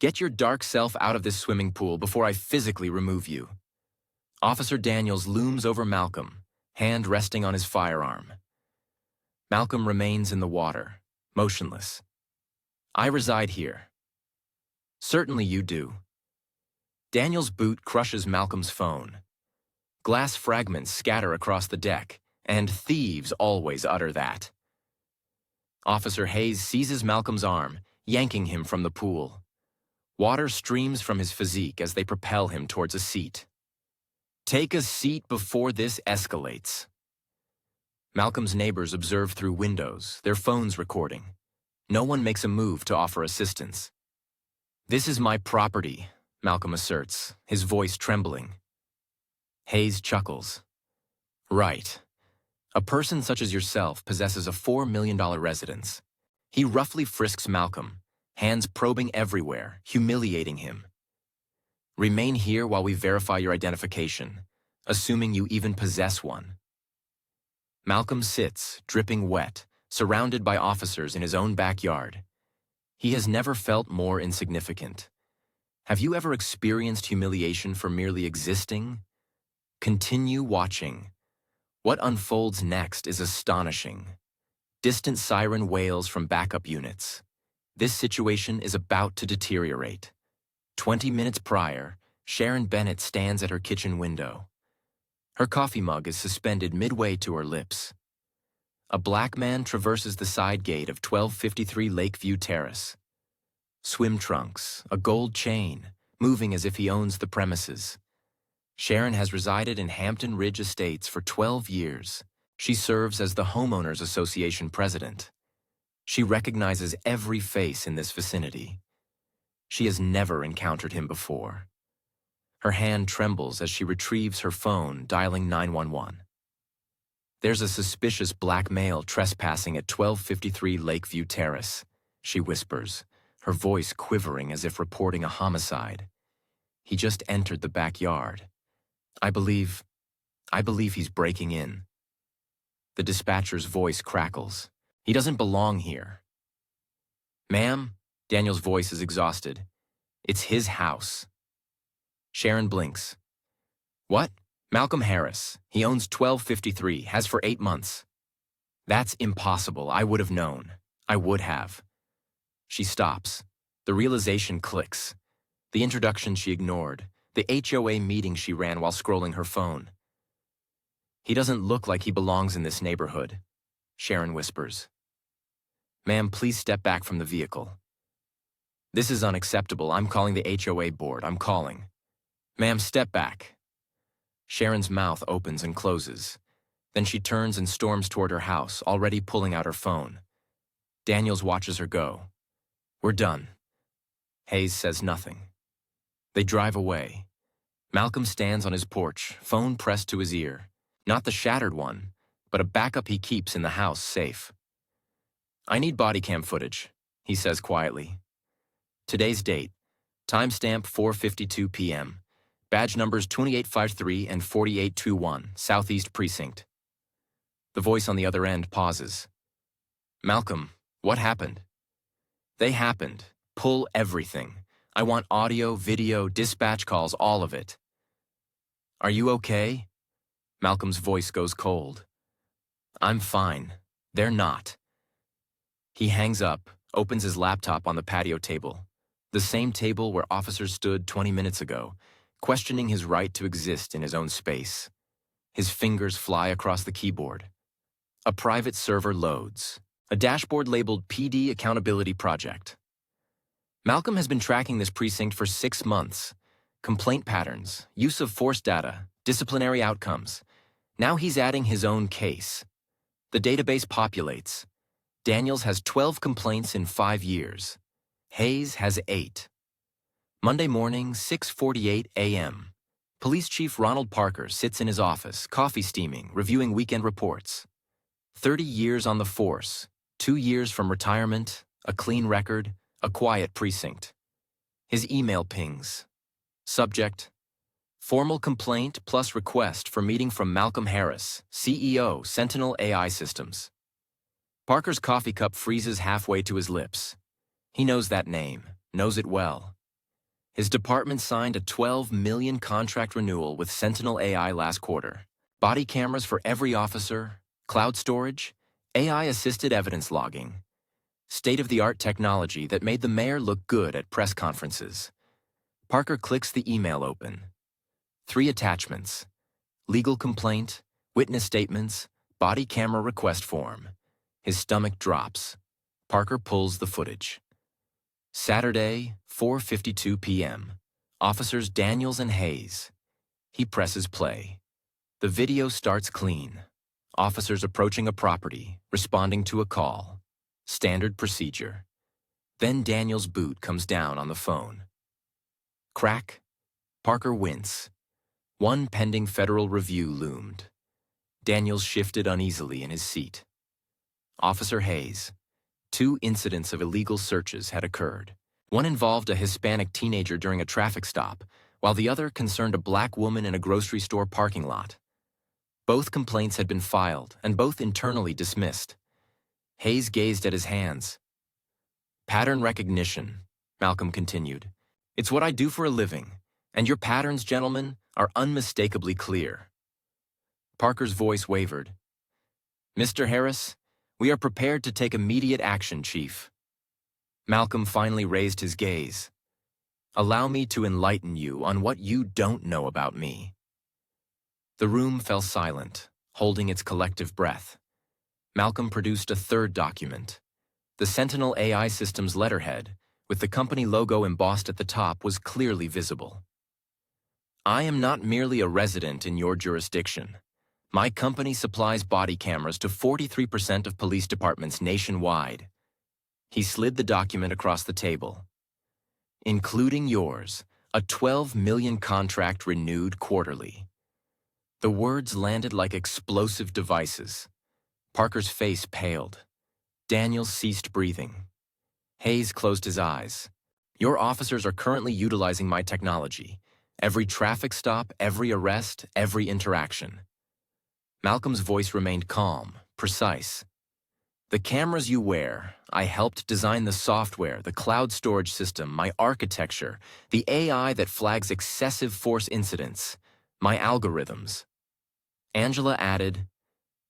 Get your dark self out of this swimming pool before I physically remove you. Officer Daniels looms over Malcolm, hand resting on his firearm. Malcolm remains in the water, motionless. I reside here. Certainly you do. Daniel's boot crushes Malcolm's phone. Glass fragments scatter across the deck, and thieves always utter that. Officer Hayes seizes Malcolm's arm, yanking him from the pool. Water streams from his physique as they propel him towards a seat. Take a seat before this escalates. Malcolm's neighbors observe through windows, their phones recording. No one makes a move to offer assistance. This is my property, Malcolm asserts, his voice trembling. Hayes chuckles. Right. A person such as yourself possesses a $4 million residence. He roughly frisks Malcolm, hands probing everywhere, humiliating him. Remain here while we verify your identification, assuming you even possess one. Malcolm sits, dripping wet, surrounded by officers in his own backyard. He has never felt more insignificant. Have you ever experienced humiliation for merely existing? Continue watching. What unfolds next is astonishing. Distant siren wails from backup units. This situation is about to deteriorate. 20 minutes prior, Sharon Bennett stands at her kitchen window. Her coffee mug is suspended midway to her lips. A black man traverses the side gate of 1253 Lakeview Terrace. Swim trunks, a gold chain, moving as if he owns the premises. Sharon has resided in Hampton Ridge Estates for 12 years. She serves as the Homeowners Association president. She recognizes every face in this vicinity. She has never encountered him before. Her hand trembles as she retrieves her phone, dialing 911. There's a suspicious black male trespassing at 1253 Lakeview Terrace, she whispers, her voice quivering as if reporting a homicide. He just entered the backyard. I believe he's breaking in. The dispatcher's voice crackles. He doesn't belong here. Ma'am, Daniel's voice is exhausted. It's his house. Sharon blinks. What? Malcolm Harris. He owns 1253, has for 8 months. That's impossible. I would have known. I would have. She stops. The realization clicks. The introduction she ignored. The HOA meeting she ran while scrolling her phone. He doesn't look like he belongs in this neighborhood, Sharon whispers. Ma'am, please step back from the vehicle. This is unacceptable. I'm calling the HOA board. I'm calling. Ma'am, step back. Sharon's mouth opens and closes. Then she turns and storms toward her house, already pulling out her phone. Daniels watches her go. We're done. Hayes says nothing. They drive away. Malcolm stands on his porch, phone pressed to his ear. Not the shattered one, but a backup he keeps in the house safe. I need body cam footage, he says quietly. Today's date, timestamp 4:52 p.m. Badge numbers 2853 and 4821, Southeast Precinct. The voice on the other end pauses. Malcolm, what happened? They happened. Pull everything. I want audio, video, dispatch calls, all of it. Are you okay? Malcolm's voice goes cold. I'm fine. They're not. He hangs up, opens his laptop on the patio table, the same table where officers stood 20 minutes ago, questioning his right to exist in his own space. His fingers fly across the keyboard. A private server loads, a dashboard labeled PD Accountability Project. Malcolm has been tracking this precinct for 6 months. Complaint patterns, use of force data, disciplinary outcomes. Now he's adding his own case. The database populates. Daniels has 12 complaints in 5 years. Hayes has 8. Monday morning, 6:48 a.m. Police Chief Ronald Parker sits in his office, coffee steaming, reviewing weekend reports. 30 years on the force, 2 years from retirement, a clean record, a quiet precinct. His email pings. Subject: formal complaint plus request for meeting from Malcolm Harris, CEO, Sentinel AI Systems. Parker's coffee cup freezes halfway to his lips. He knows that name, knows it well. His department signed a $12 million contract renewal with Sentinel AI last quarter. Body cameras for every officer, cloud storage, AI-assisted evidence logging, state-of-the-art technology that made the mayor look good at press conferences. Parker clicks the email open. 3 attachments: legal complaint, witness statements, body camera request form. His stomach drops. Parker pulls the footage. Saturday, 4:52 p.m. Officers Daniels and Hayes. He presses play. The video starts clean. Officers approaching a property, responding to a call. Standard procedure. Then Daniels' boot comes down on the phone. Crack. Parker wince. One pending federal review loomed. Daniels shifted uneasily in his seat. Officer Hayes. 2 incidents of illegal searches had occurred. One involved a Hispanic teenager during a traffic stop, while the other concerned a black woman in a grocery store parking lot. Both complaints had been filed, and both internally dismissed. Hayes gazed at his hands. Pattern recognition, Malcolm continued. It's what I do for a living, and your patterns, gentlemen, are unmistakably clear. Parker's voice wavered. Mr. Harris, we are prepared to take immediate action, Chief. Malcolm finally raised his gaze. Allow me to enlighten you on what you don't know about me. The room fell silent, holding its collective breath. Malcolm produced a third document. The Sentinel AI system's letterhead, with the company logo embossed at the top, was clearly visible. I am not merely a resident in your jurisdiction. My company supplies body cameras to 43% of police departments nationwide. He slid the document across the table. Including yours, a $12 million contract renewed quarterly. The words landed like explosive devices. Parker's face paled. Daniels ceased breathing. Hayes closed his eyes. Your officers are currently utilizing my technology. Every traffic stop, every arrest, every interaction. Malcolm's voice remained calm, precise. The cameras you wear, I helped design the software, the cloud storage system, my architecture, the AI that flags excessive force incidents, my algorithms. Angela added,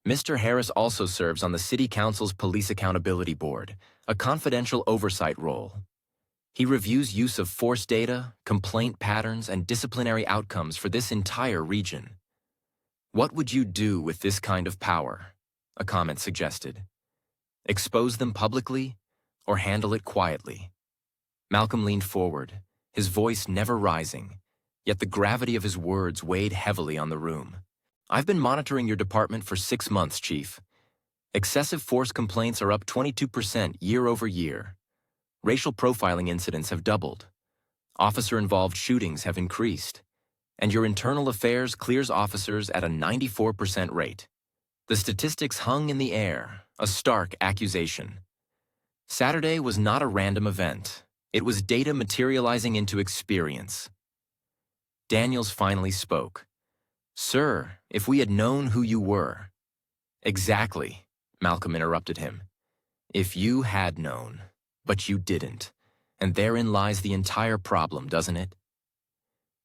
Mr. Harris also serves on the City Council's Police Accountability Board, a confidential oversight role. He reviews use of force data, complaint patterns, and disciplinary outcomes for this entire region. What would you do with this kind of power? A comment suggested. Expose them publicly or handle it quietly? Malcolm leaned forward, his voice never rising, yet the gravity of his words weighed heavily on the room. I've been monitoring your department for 6 months, Chief. Excessive force complaints are up 22% year over year. Racial profiling incidents have doubled. Officer-involved shootings have increased. And your internal affairs clears officers at a 94% rate. The statistics hung in the air, a stark accusation. Saturday was not a random event. It was data materializing into experience. Daniels finally spoke. Sir, if we had known who you were. Exactly, Malcolm interrupted him. If you had known, but you didn't. And therein lies the entire problem, doesn't it?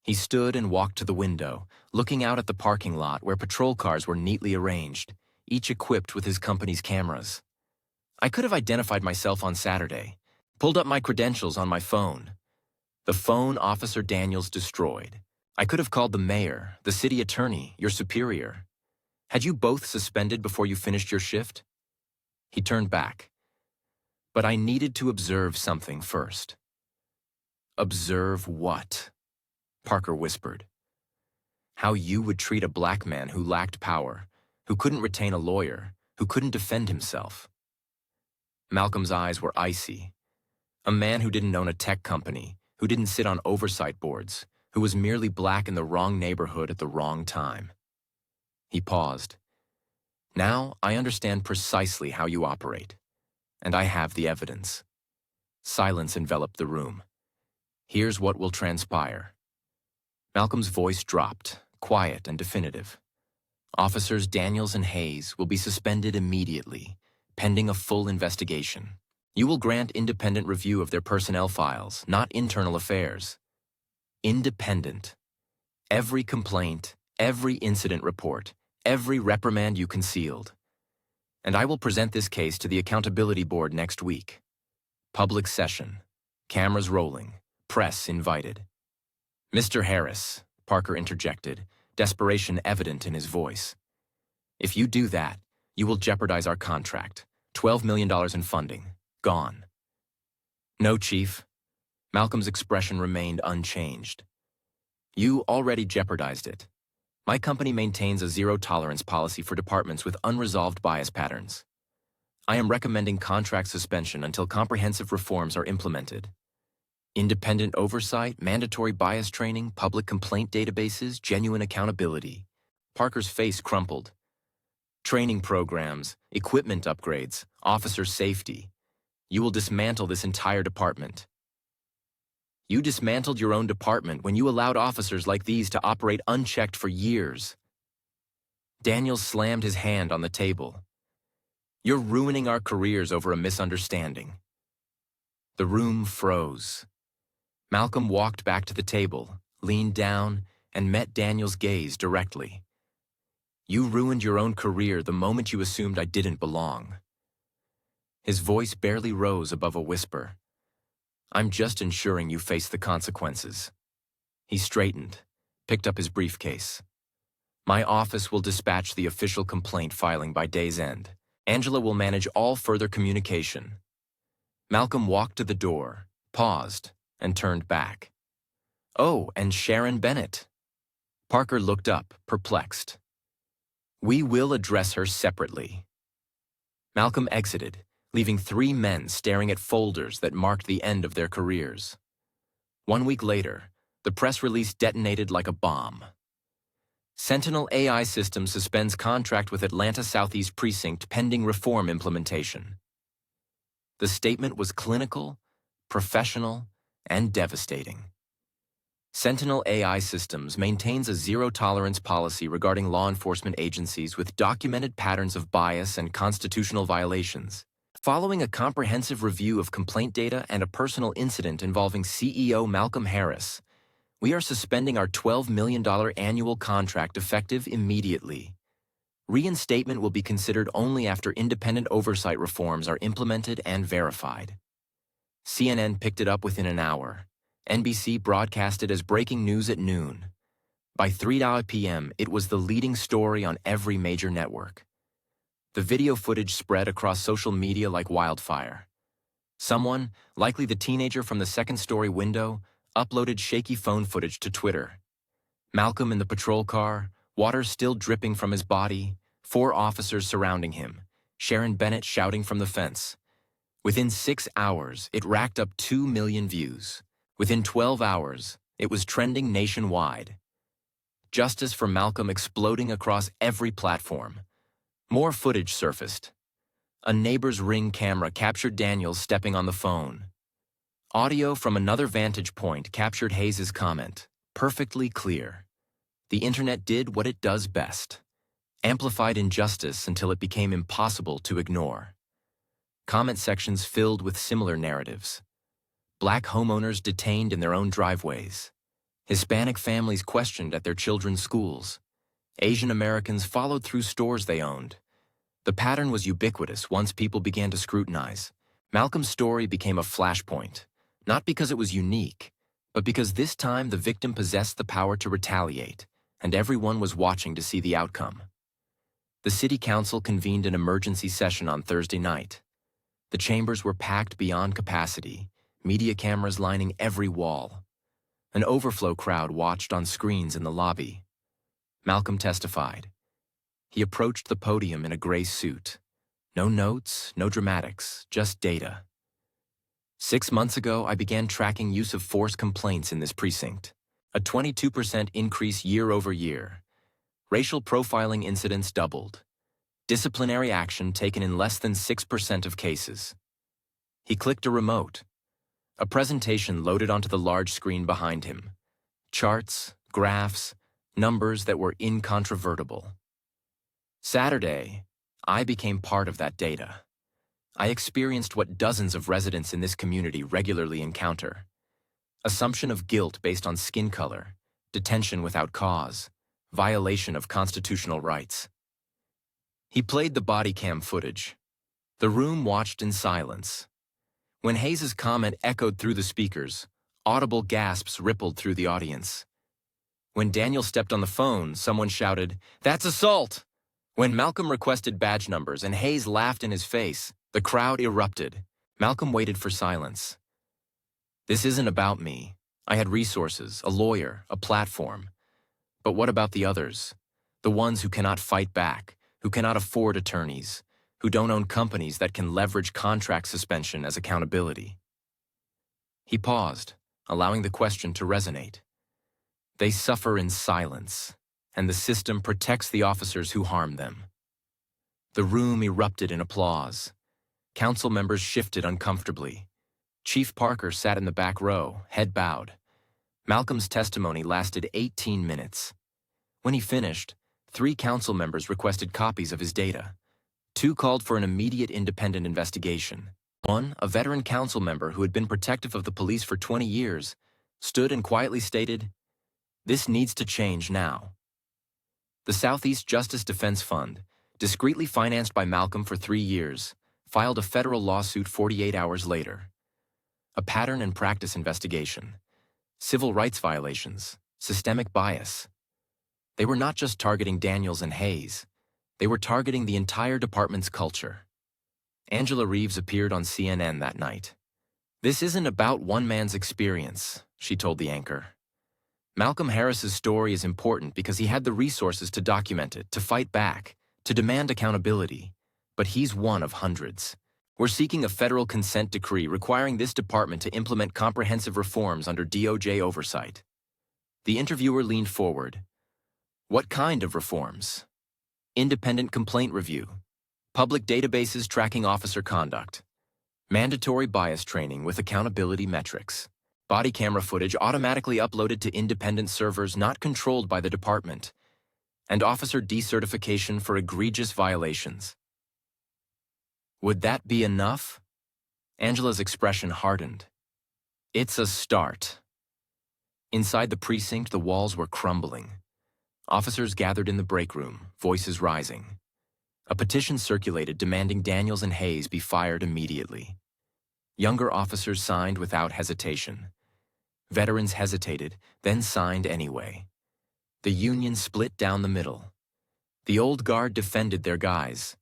He stood and walked to the window, looking out at the parking lot where patrol cars were neatly arranged, each equipped with his company's cameras. I could have identified myself on Saturday, pulled up my credentials on my phone. The phone Officer Daniels destroyed. I could have called the mayor, the city attorney, your superior. Had you both suspended before you finished your shift? He turned back. But I needed to observe something first. Observe what? Parker whispered. How you would treat a black man who lacked power, who couldn't retain a lawyer, who couldn't defend himself. Malcolm's eyes were icy. A man who didn't own a tech company, who didn't sit on oversight boards, who was merely black in the wrong neighborhood at the wrong time. He paused. Now I understand precisely how you operate, and I have the evidence. Silence enveloped the room. Here's what will transpire. Malcolm's voice dropped, quiet and definitive. Officers Daniels and Hayes will be suspended immediately, pending a full investigation. You will grant independent review of their personnel files, not internal affairs. independent. Every complaint, every incident report, every reprimand you concealed. And I will present this case to the Accountability Board next week. Public session. Cameras rolling. Press invited. Mr. Harris, Parker interjected, desperation evident in his voice. If you do that, you will jeopardize our contract. $12 million in funding. Gone. No, Chief. Malcolm's expression remained unchanged. You already jeopardized it. My company maintains a zero-tolerance policy for departments with unresolved bias patterns. I am recommending contract suspension until comprehensive reforms are implemented. Independent oversight, mandatory bias training, public complaint databases, genuine accountability. Parker's face crumpled. Training programs, equipment upgrades, officer safety. You will dismantle this entire department. You dismantled your own department when you allowed officers like these to operate unchecked for years. Daniels slammed his hand on the table. You're ruining our careers over a misunderstanding. The room froze. Malcolm walked back to the table, leaned down, and met Daniels' gaze directly. You ruined your own career the moment you assumed I didn't belong. His voice barely rose above a whisper. I'm just ensuring you face the consequences. He straightened, picked up his briefcase. My office will dispatch the official complaint filing by day's end. Angela will manage all further communication. Malcolm walked to the door, paused, and turned back. Oh, and Sharon Bennett. Parker looked up, perplexed. We will address her separately. Malcolm exited, leaving 3 men staring at folders that marked the end of their careers. 1 week later, the press release detonated like a bomb. Sentinel AI Systems suspends contract with Atlanta Southeast Precinct pending reform implementation. The statement was clinical, professional, and devastating. Sentinel AI Systems maintains a zero-tolerance policy regarding law enforcement agencies with documented patterns of bias and constitutional violations. Following a comprehensive review of complaint data and a personal incident involving CEO Malcolm Harris, we are suspending our $12 million annual contract effective immediately. Reinstatement will be considered only after independent oversight reforms are implemented and verified. CNN picked it up within an hour. NBC broadcast it as breaking news at noon. By 3 p.m., it was the leading story on every major network. The video footage spread across social media like wildfire. Someone, likely the teenager from the second-story window, uploaded shaky phone footage to Twitter. Malcolm in the patrol car, water still dripping from his body, 4 officers surrounding him, Sharon Bennett shouting from the fence. Within 6 hours, it racked up 2 million views. Within 12 hours, it was trending nationwide. Justice for Malcolm exploding across every platform. More footage surfaced. A neighbor's Ring camera captured Daniels stepping on the phone. Audio from another vantage point captured Hayes' comment, perfectly clear. The internet did what it does best. Amplified injustice until it became impossible to ignore. Comment sections filled with similar narratives. Black homeowners detained in their own driveways. Hispanic families questioned at their children's schools. Asian Americans followed through stores they owned. The pattern was ubiquitous once people began to scrutinize. Malcolm's story became a flashpoint, not because it was unique, but because this time the victim possessed the power to retaliate, and everyone was watching to see the outcome. The city council convened an emergency session on Thursday night. The chambers were packed beyond capacity, media cameras lining every wall. An overflow crowd watched on screens in the lobby. Malcolm testified. He approached the podium in a gray suit. No notes, no dramatics, just data. 6 months ago, I began tracking use of force complaints in this precinct. A 22% increase year over year. Racial profiling incidents doubled. Disciplinary action taken in less than 6% of cases. He clicked a remote. A presentation loaded onto the large screen behind him. Charts, graphs, numbers that were incontrovertible. Saturday, I became part of that data. I experienced what dozens of residents in this community regularly encounter. Assumption of guilt based on skin color, detention without cause, violation of constitutional rights. He played the body cam footage. The room watched in silence. When Hayes's comment echoed through the speakers, audible gasps rippled through the audience. When Daniel stepped on the phone, someone shouted, "That's assault!" When Malcolm requested badge numbers and Hayes laughed in his face, the crowd erupted. Malcolm waited for silence. "This isn't about me. I had resources, a lawyer, a platform. But what about the others? The ones who cannot fight back, who cannot afford attorneys, who don't own companies that can leverage contract suspension as accountability?" He paused, allowing the question to resonate. They suffer in silence, and the system protects the officers who harm them. The room erupted in applause. Council members shifted uncomfortably. Chief Parker sat in the back row, head bowed. Malcolm's testimony lasted 18 minutes. When he finished, 3 council members requested copies of his data. 2 called for an immediate independent investigation. 1, a veteran council member who had been protective of the police for 20 years, stood and quietly stated, "This needs to change now." The Southeast Justice Defense Fund, discreetly financed by Malcolm for 3 years, filed a federal lawsuit 48 hours later. A pattern and practice investigation, civil rights violations, systemic bias. They were not just targeting Daniels and Hayes. They were targeting the entire department's culture. Angela Reeves appeared on CNN that night. "This isn't about one man's experience," she told the anchor. "Malcolm Harris's story is important because he had the resources to document it, to fight back, to demand accountability. But he's one of hundreds. We're seeking a federal consent decree requiring this department to implement comprehensive reforms under DOJ oversight." The interviewer leaned forward. "What kind of reforms?" "Independent complaint review, public databases tracking officer conduct, mandatory bias training with accountability metrics, body camera footage automatically uploaded to independent servers not controlled by the department, and officer decertification for egregious violations." Would that be enough? Angela's expression hardened. "It's a start." Inside the precinct, the walls were crumbling. Officers gathered in the break room, voices rising. A petition circulated demanding Daniels and Hayes be fired immediately. Younger officers signed without hesitation. Veterans hesitated, then signed anyway. The union split down the middle. The old guard defended their guys.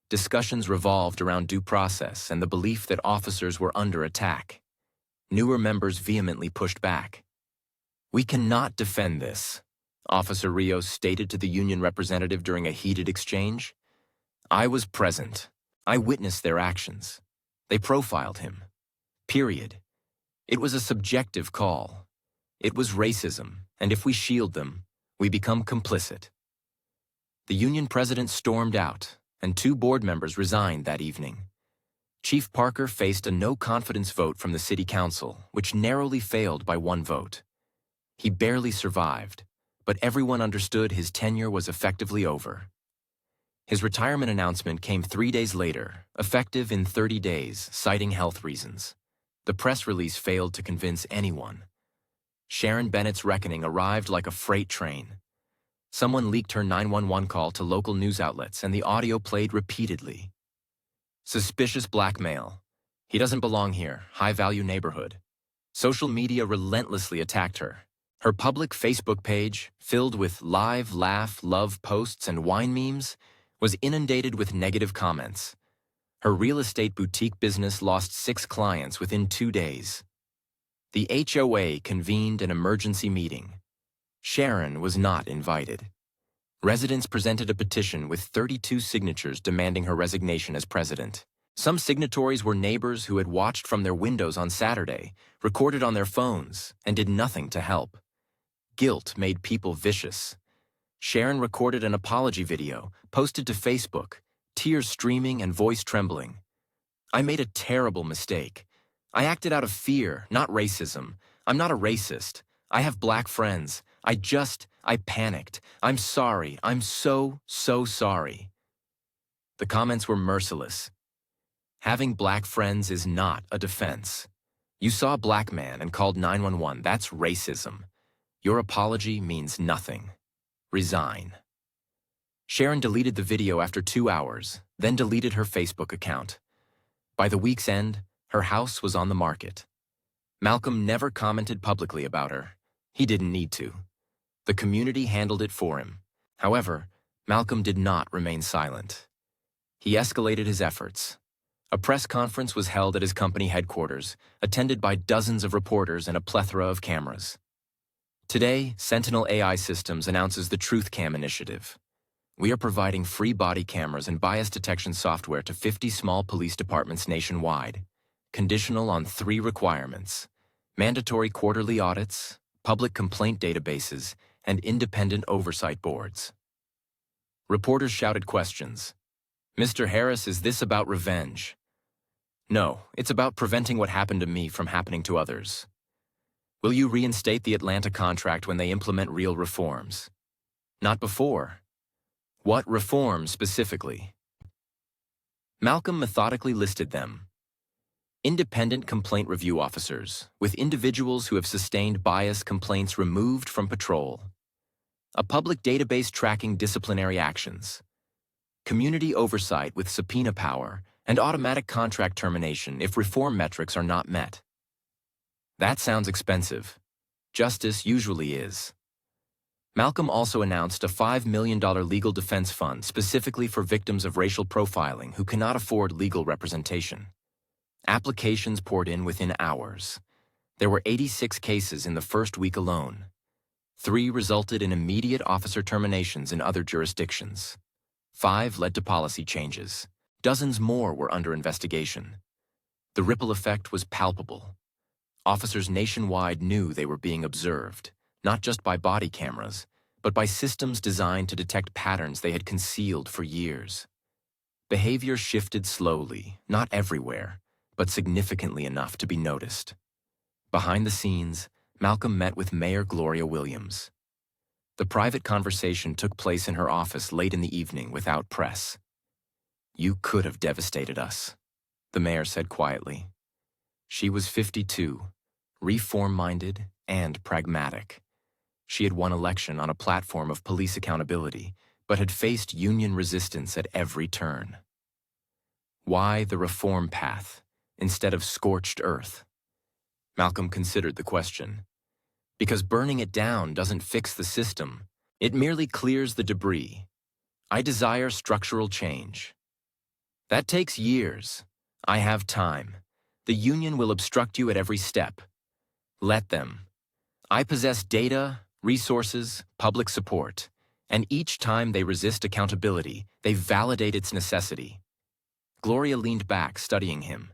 Discussions revolved around due process and the belief that officers were under attack. Newer members vehemently pushed back. "We cannot defend this," Officer Rios stated to the union representative during a heated exchange. "I was present. I witnessed their actions. They profiled him. Period. It was a subjective call. It was racism, and if we shield them, we become complicit." The union president stormed out, and 2 board members resigned that evening. Chief Parker faced a no-confidence vote from the city council, which narrowly failed by 1 vote. He barely survived, but everyone understood his tenure was effectively over. His retirement announcement came 3 days later, effective in 30 days, citing health reasons. The press release failed to convince anyone. Sharon Bennett's reckoning arrived like a freight train. Someone leaked her 911 call to local news outlets, and the audio played repeatedly. "Suspicious blackmail. He doesn't belong here. High-value neighborhood." Social media relentlessly attacked her. Her public Facebook page, filled with live, laugh, love posts and wine memes, was inundated with negative comments. Her real estate boutique business lost 6 clients within 2 days. The HOA convened an emergency meeting. Sharon was not invited. Residents presented a petition with 32 signatures demanding her resignation as president. Some signatories were neighbors who had watched from their windows on Saturday, recorded on their phones, and did nothing to help. Guilt made people vicious. Sharon recorded an apology video, posted to Facebook, tears streaming and voice trembling. "I made a terrible mistake. I acted out of fear, not racism. I'm not a racist. I have black friends. I panicked. I'm sorry. I'm so sorry." The comments were merciless. Having black friends is not a defense. You saw a black man and called 911. That's racism. Your apology means nothing. Resign. Sharon deleted the video after 2 hours, then deleted her Facebook account. By the week's end, her house was on the market. Malcolm never commented publicly about her. He didn't need to. The community handled it for him. However, Malcolm did not remain silent. He escalated his efforts. A press conference was held at his company headquarters, attended by dozens of reporters and a plethora of cameras. Today, Sentinel AI Systems announces the TruthCam initiative. We are providing free body cameras and bias detection software to 50 small police departments nationwide, conditional on 3 requirements: mandatory quarterly audits, public complaint databases, and independent oversight boards. Reporters shouted questions. Mr. Harris, is this about revenge? No, it's about preventing what happened to me from happening to others. Will you reinstate the Atlanta contract when they implement real reforms? Not before. What reforms specifically? Malcolm methodically listed them. Independent complaint review officers, with individuals who have sustained bias complaints removed from patrol. A public database tracking disciplinary actions. Community oversight with subpoena power and automatic contract termination if reform metrics are not met. That sounds expensive. Justice usually is. Malcolm also announced a $5 million legal defense fund specifically for victims of racial profiling who cannot afford legal representation. Applications poured in within hours. There were 86 cases in the first week alone. 3 resulted in immediate officer terminations in other jurisdictions. 5 led to policy changes. Dozens more were under investigation. The ripple effect was palpable. Officers nationwide knew they were being observed, not just by body cameras, but by systems designed to detect patterns they had concealed for years. Behavior shifted slowly, not everywhere, but significantly enough to be noticed. Behind the scenes, Malcolm met with Mayor Gloria Williams. The private conversation took place in her office late in the evening without press. "You could have devastated us," the mayor said quietly. She was 52, reform-minded and pragmatic. She had won election on a platform of police accountability, but had faced union resistance at every turn. Why the reform path instead of scorched earth? Malcolm considered the question. Because burning it down doesn't fix the system. It merely clears the debris. I desire structural change. That takes years. I have time. The union will obstruct you at every step. Let them. I possess data, resources, public support, and each time they resist accountability, they validate its necessity. Gloria leaned back, studying him.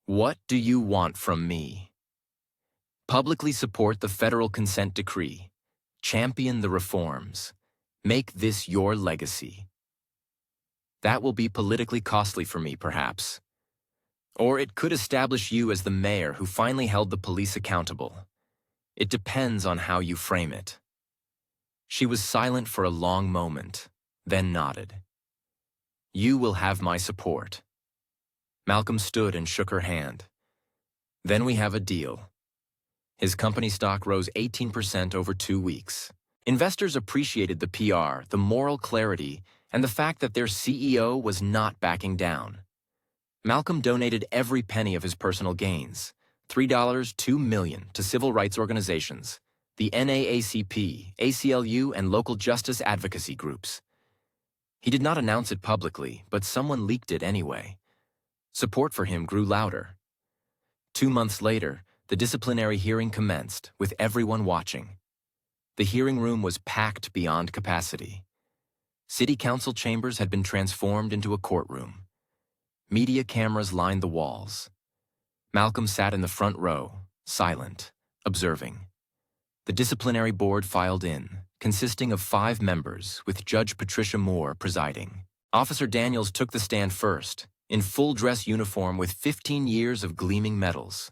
What do you want from me? Publicly support the federal consent decree. Champion the reforms. Make this your legacy. That will be politically costly for me, perhaps. Or it could establish you as the mayor who finally held the police accountable. It depends on how you frame it. She was silent for a long moment, then nodded. You will have my support. Malcolm stood and shook her hand. Then we have a deal. His company stock rose 18% over 2 weeks. Investors appreciated the PR, the moral clarity, and the fact that their CEO was not backing down. Malcolm donated every penny of his personal gains, $3, $2 million, to civil rights organizations, the NAACP, ACLU, and local justice advocacy groups. He did not announce it publicly, but someone leaked it anyway. Support for him grew louder. 2 months later, the disciplinary hearing commenced, with everyone watching. The hearing room was packed beyond capacity. City council chambers had been transformed into a courtroom. Media cameras lined the walls. Malcolm sat in the front row, silent, observing. The disciplinary board filed in, consisting of 5 members, with Judge Patricia Moore presiding. Officer Daniels took the stand first, in full dress uniform with 15 years of gleaming medals.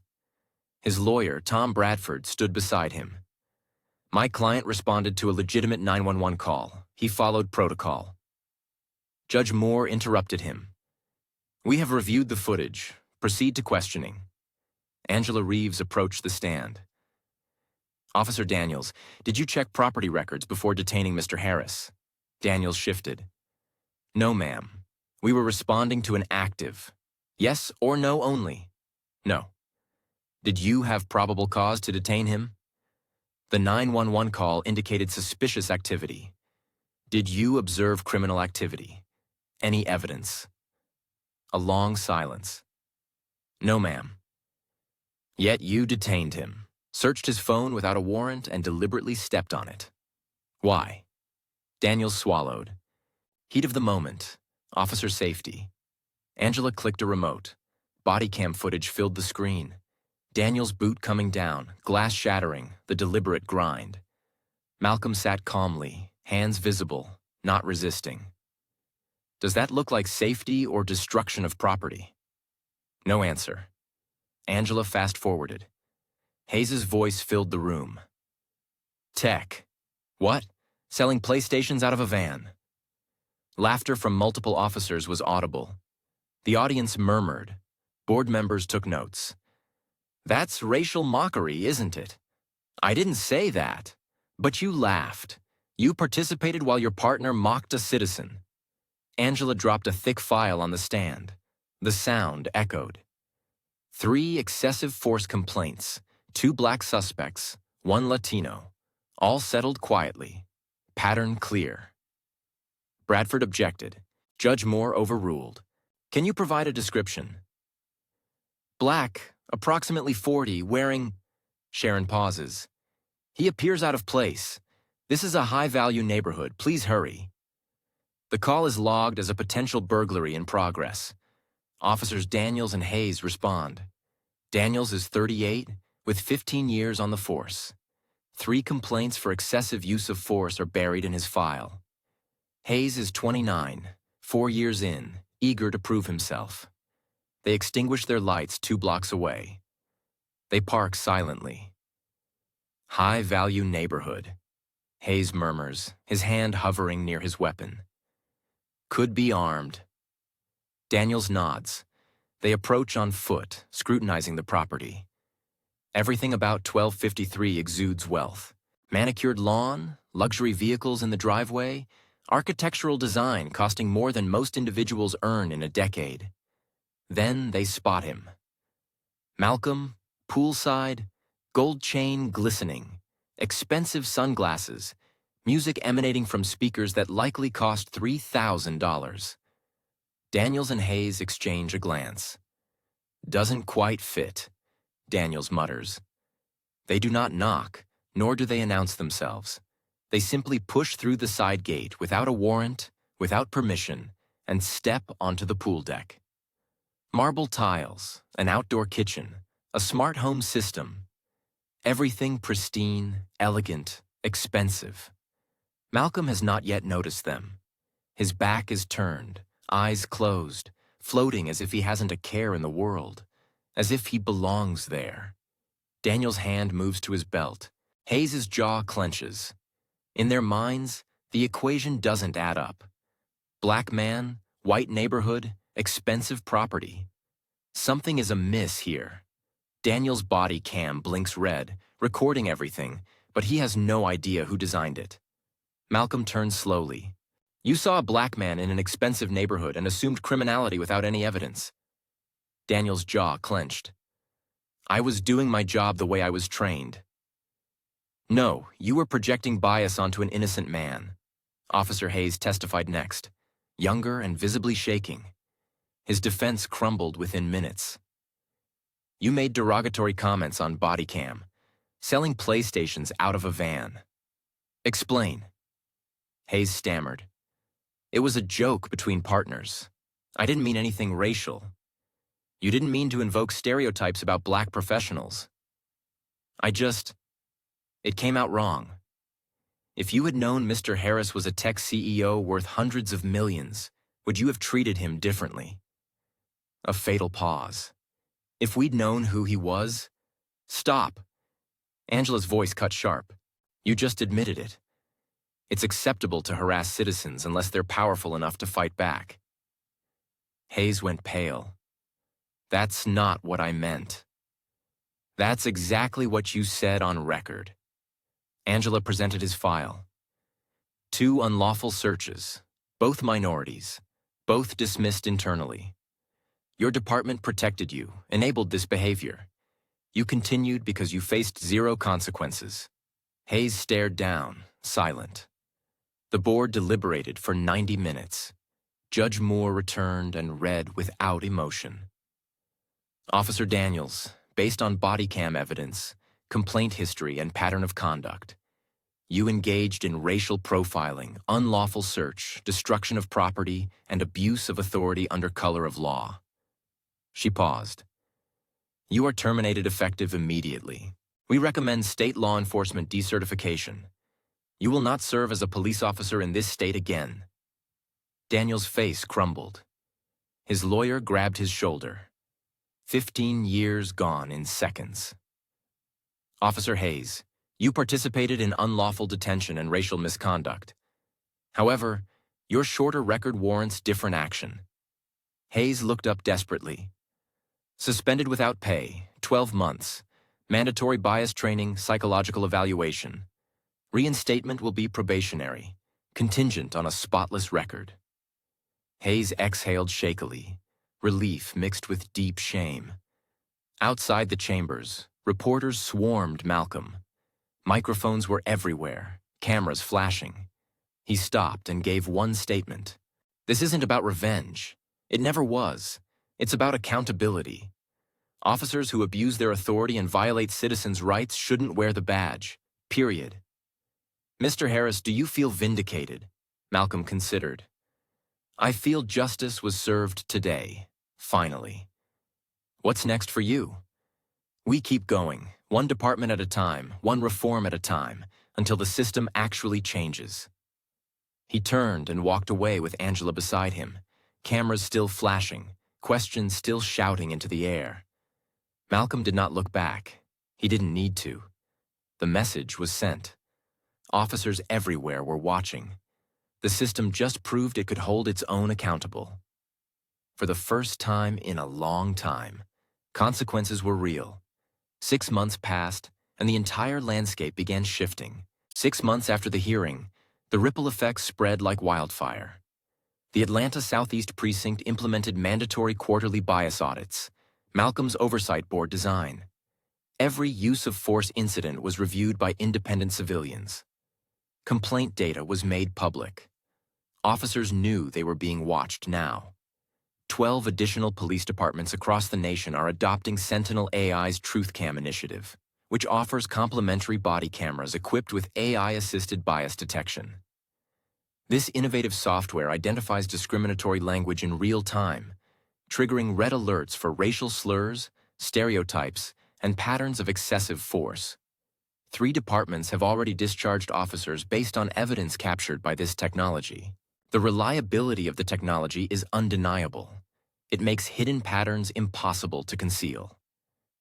His lawyer, Tom Bradford, stood beside him. My client responded to a legitimate 911 call. He followed protocol. Judge Moore interrupted him. We have reviewed the footage. Proceed to questioning. Angela Reeves approached the stand. Officer Daniels, did you check property records before detaining Mr. Harris? Daniels shifted. No, ma'am. We were responding to an active. Yes or no only? No. Did you have probable cause to detain him? The 911 call indicated suspicious activity. Did you observe criminal activity? Any evidence? A long silence. No, ma'am. Yet you detained him, searched his phone without a warrant, and deliberately stepped on it. Why? Daniels swallowed. Heat of the moment. Officer safety. Angela clicked a remote. Body cam footage filled the screen. Daniel's boot coming down, glass shattering, the deliberate grind. Malcolm sat calmly, hands visible, not resisting. Does that look like safety or destruction of property? No answer. Angela fast-forwarded. Hayes's voice filled the room. Tech. What? Selling PlayStations out of a van. Laughter from multiple officers was audible. The audience murmured. Board members took notes. That's racial mockery, isn't it? I didn't say that. But you laughed. You participated while your partner mocked a citizen. Angela dropped a thick file on the stand. The sound echoed. 3 excessive force complaints, 2 black suspects, 1 Latino. All settled quietly. Pattern clear. Bradford objected. Judge Moore overruled. Can you provide a description? Black, approximately 40, wearing... Sharon pauses. He appears out of place. This is a high-value neighborhood. Please hurry. The call is logged as a potential burglary in progress. Officers Daniels and Hayes respond. Daniels is 38, with 15 years on the force. 3 complaints for excessive use of force are buried in his file. Hayes is 29, 4 years in, eager to prove himself. They extinguish their lights 2 blocks away. They park silently. High-value neighborhood, Hayes murmurs, his hand hovering near his weapon. Could be armed. Daniels nods. They approach on foot, scrutinizing the property. Everything about 1253 exudes wealth. Manicured lawn, luxury vehicles in the driveway, architectural design costing more than most individuals earn in a decade. Then they spot him. Malcolm, poolside, gold chain glistening, expensive sunglasses, music emanating from speakers that likely cost $3,000. Daniels and Hayes exchange a glance. Doesn't quite fit, Daniels mutters. They do not knock, nor do they announce themselves. They simply push through the side gate without a warrant, without permission, and step onto the pool deck. Marble tiles, an outdoor kitchen, a smart home system. Everything pristine, elegant, expensive. Malcolm has not yet noticed them. His back is turned, eyes closed, floating as if he hasn't a care in the world, as if he belongs there. Daniel's hand moves to his belt. Hayes' jaw clenches. In their minds, the equation doesn't add up. Black man, white neighborhood, expensive property. Something is amiss here. Daniel's body cam blinks red, recording everything, but he has no idea who designed it. Malcolm turns slowly. You saw a black man in an expensive neighborhood and assumed criminality without any evidence. Daniel's jaw clenched. I was doing my job the way I was trained. No, you were projecting bias onto an innocent man. Officer Hayes testified next, younger and visibly shaking. His defense crumbled within minutes. You made derogatory comments on body cam, selling PlayStations out of a van. Explain. Hayes stammered. It was a joke between partners. I didn't mean anything racial. You didn't mean to invoke stereotypes about black professionals. It came out wrong. If you had known Mr. Harris was a tech CEO worth hundreds of millions, would you have treated him differently? A fatal pause. If we'd known who he was... Stop. Angela's voice cut sharp. You just admitted it. It's acceptable to harass citizens unless they're powerful enough to fight back. Hayes went pale. That's not what I meant. That's exactly what you said on record. Angela presented his file. 2 unlawful searches, both minorities, both dismissed internally. Your department protected you, enabled this behavior. You continued because you faced 0 consequences. Hayes stared down, silent. The board deliberated for 90 minutes. Judge Moore returned and read without emotion. Officer Daniels, based on body cam evidence, complaint history, and pattern of conduct, you engaged in racial profiling, unlawful search, destruction of property, and abuse of authority under color of law. She paused. You are terminated effective immediately. We recommend state law enforcement decertification. You will not serve as a police officer in this state again. Daniel's face crumbled. His lawyer grabbed his shoulder. 15 years gone in seconds. Officer Hayes, you participated in unlawful detention and racial misconduct. However, your shorter record warrants different action. Hayes looked up desperately. Suspended without pay, 12 months. Mandatory bias training, psychological evaluation. Reinstatement will be probationary, contingent on a spotless record. Hayes exhaled shakily, relief mixed with deep shame. Outside the chambers, reporters swarmed Malcolm. Microphones were everywhere, cameras flashing. He stopped and gave one statement. This isn't about revenge. It never was. It's about accountability. Officers who abuse their authority and violate citizens' rights shouldn't wear the badge. Period. Mr. Harris, do you feel vindicated? Malcolm considered. I feel justice was served today, finally. What's next for you? We keep going, one department at a time, one reform at a time, until the system actually changes. He turned and walked away with Angela beside him, cameras still flashing, questions still shouting into the air. Malcolm did not look back. He didn't need to. The message was sent. Officers everywhere were watching. The system just proved it could hold its own accountable. For the first time in a long time, consequences were real. 6 months passed, and the entire landscape began shifting. 6 months after the hearing, the ripple effects spread like wildfire. The Atlanta Southeast Precinct implemented mandatory quarterly bias audits, Malcolm's oversight board design. Every use of force incident was reviewed by independent civilians. Complaint data was made public. Officers knew they were being watched now. 12 additional police departments across the nation are adopting Sentinel AI's TruthCam initiative, which offers complimentary body cameras equipped with AI-assisted bias detection. This innovative software identifies discriminatory language in real time, triggering red alerts for racial slurs, stereotypes, and patterns of excessive force. 3 departments have already discharged officers based on evidence captured by this technology. The reliability of the technology is undeniable. It makes hidden patterns impossible to conceal.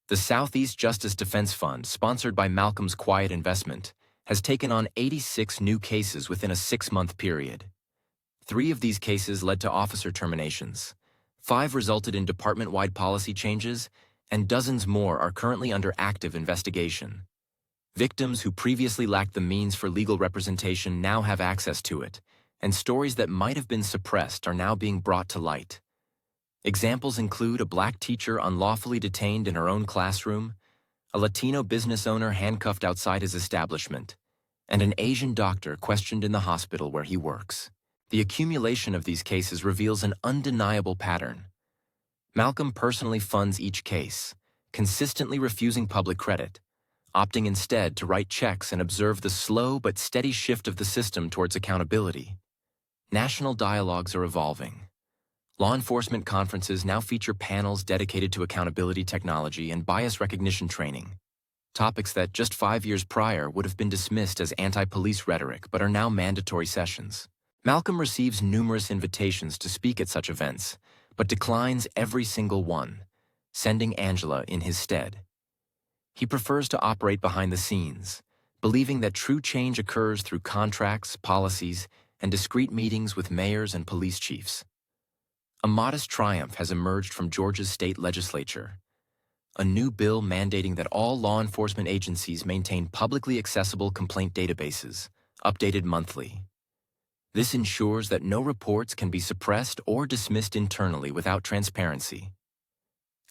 The Southeast Justice Defense Fund, sponsored by Malcolm's Quiet Investment, has taken on 86 new cases within a 6-month period. 3 of these cases led to officer terminations. 5 resulted in department-wide policy changes, and dozens more are currently under active investigation. Victims who previously lacked the means for legal representation now have access to it, and stories that might have been suppressed are now being brought to light. Examples include a Black teacher unlawfully detained in her own classroom, a Latino business owner handcuffed outside his establishment, and an Asian doctor questioned in the hospital where he works. The accumulation of these cases reveals an undeniable pattern. Malcolm personally funds each case, consistently refusing public credit, opting instead to write checks and observe the slow but steady shift of the system towards accountability. National dialogues are evolving. Law enforcement conferences now feature panels dedicated to accountability technology and bias recognition training, topics that just 5 years prior would have been dismissed as anti-police rhetoric but are now mandatory sessions. Malcolm receives numerous invitations to speak at such events, but declines every single one, sending Angela in his stead. He prefers to operate behind the scenes, believing that true change occurs through contracts, policies, and discreet meetings with mayors and police chiefs. A modest triumph has emerged from Georgia's state legislature. a new bill mandating that all law enforcement agencies maintain publicly accessible complaint databases, updated monthly. This ensures that no reports can be suppressed or dismissed internally without transparency.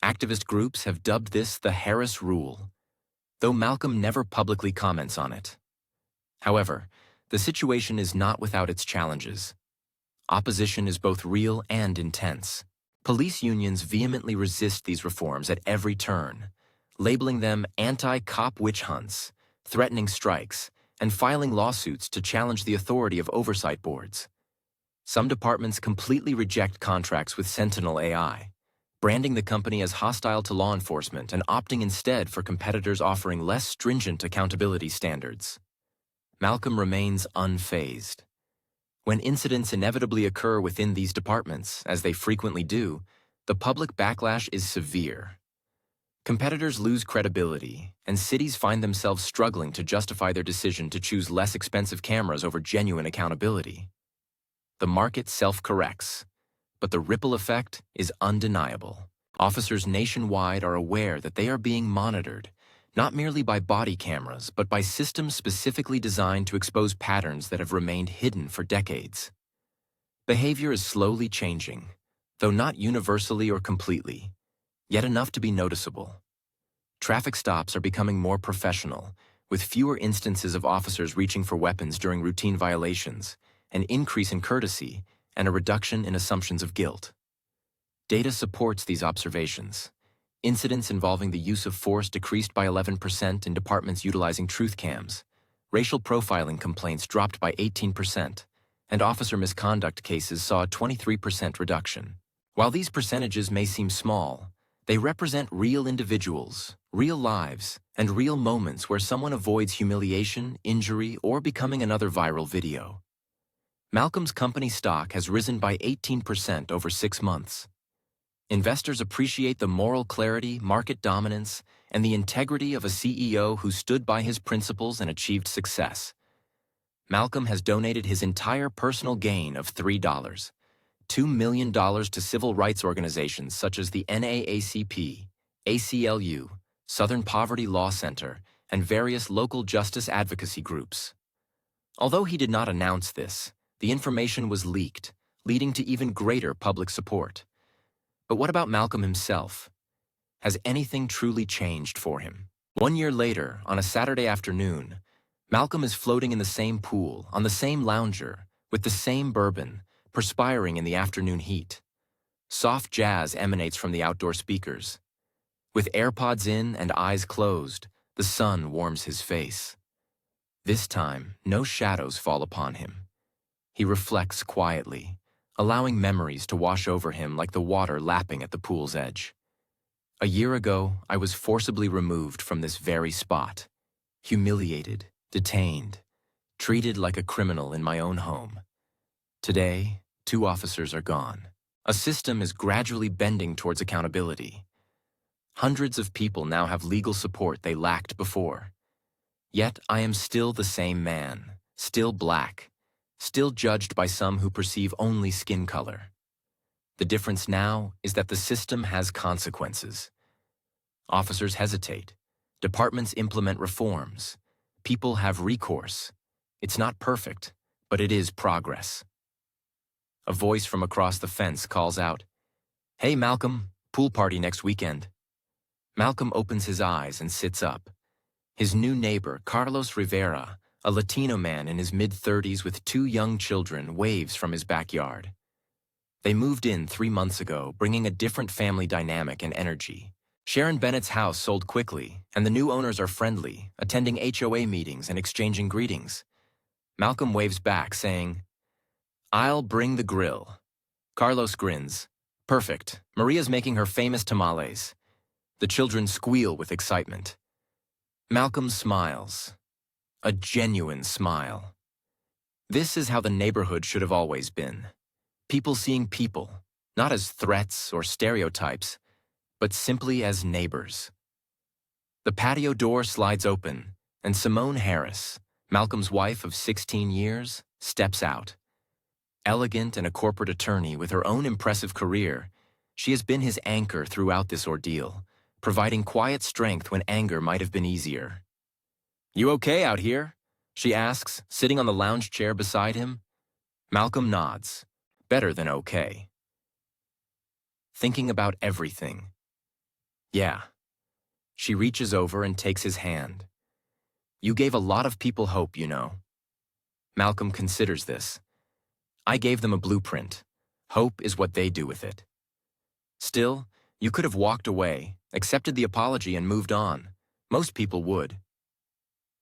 Activist groups have dubbed this the Harris Rule, though Malcolm never publicly comments on it. However, the situation is not without its challenges. Opposition is both real and intense. Police unions vehemently resist these reforms at every turn, labeling them anti-cop witch hunts, threatening strikes, and filing lawsuits to challenge the authority of oversight boards. Some departments completely reject contracts with Sentinel AI, branding the company as hostile to law enforcement and opting instead for competitors offering less stringent accountability standards. Malcolm remains unfazed. When incidents inevitably occur within these departments, as they frequently do, the public backlash is severe. Competitors lose credibility, and cities find themselves struggling to justify their decision to choose less expensive cameras over genuine accountability. The market self-corrects, but the ripple effect is undeniable. Officers nationwide are aware that they are being monitored, not merely by body cameras, but by systems specifically designed to expose patterns that have remained hidden for decades. Behavior is slowly changing, though not universally or completely, yet enough to be noticeable. Traffic stops are becoming more professional, with fewer instances of officers reaching for weapons during routine violations, an increase in courtesy, and a reduction in assumptions of guilt. Data supports these observations. Incidents involving the use of force decreased by 11% in departments utilizing truth cams. Racial profiling complaints dropped by 18%, and officer misconduct cases saw a 23% reduction. While these percentages may seem small, they represent real individuals, real lives, and real moments where someone avoids humiliation, injury, or becoming another viral video. Malcolm's company stock has risen by 18% over 6 months. Investors appreciate the moral clarity, market dominance, and the integrity of a CEO who stood by his principles and achieved success. Malcolm has donated his entire personal gain of $2 million to civil rights organizations such as the NAACP, ACLU, Southern Poverty Law Center, and various local justice advocacy groups. Although he did not announce this, the information was leaked, leading to even greater public support. But what about Malcolm himself? Has anything truly changed for him? 1 year later, on a Saturday afternoon, Malcolm is floating in the same pool, on the same lounger, with the same bourbon, perspiring in the afternoon heat. Soft jazz emanates from the outdoor speakers. With AirPods in and eyes closed, the sun warms his face. This time, no shadows fall upon him. He reflects quietly, allowing memories to wash over him like the water lapping at the pool's edge. A year ago, I was forcibly removed from this very spot, humiliated, detained, treated like a criminal in my own home. Today, 2 officers are gone. A system is gradually bending towards accountability. Hundreds of people now have legal support they lacked before. Yet I am still the same man, still black, still judged by some who perceive only skin color. The difference now is that the system has consequences. Officers hesitate. Departments implement reforms. People have recourse. It's not perfect, but it is progress. A voice from across the fence calls out, "Hey, Malcolm, pool party next weekend." Malcolm opens his eyes and sits up. His new neighbor, Carlos Rivera, a Latino man in his mid-30s with 2 young children, waves from his backyard. They moved in 3 months ago, bringing a different family dynamic and energy. Sharon Bennett's house sold quickly, and the new owners are friendly, attending HOA meetings and exchanging greetings. Malcolm waves back, saying, "I'll bring the grill." Carlos grins. "Perfect. Maria's making her famous tamales." The children squeal with excitement. Malcolm smiles. A genuine smile. This is how the neighborhood should have always been. People seeing people, not as threats or stereotypes, but simply as neighbors. The patio door slides open, and Simone Harris, Malcolm's wife of 16 years, steps out. Elegant and a corporate attorney with her own impressive career, she has been his anchor throughout this ordeal, providing quiet strength when anger might have been easier. "You okay out here?" she asks, sitting on the lounge chair beside him. Malcolm nods. Better than okay. Thinking about everything. Yeah. She reaches over and takes his hand. "You gave a lot of people hope, you know." Malcolm considers this. "I gave them a blueprint. Hope is what they do with it." "Still, you could have walked away, accepted the apology, and moved on. Most people would."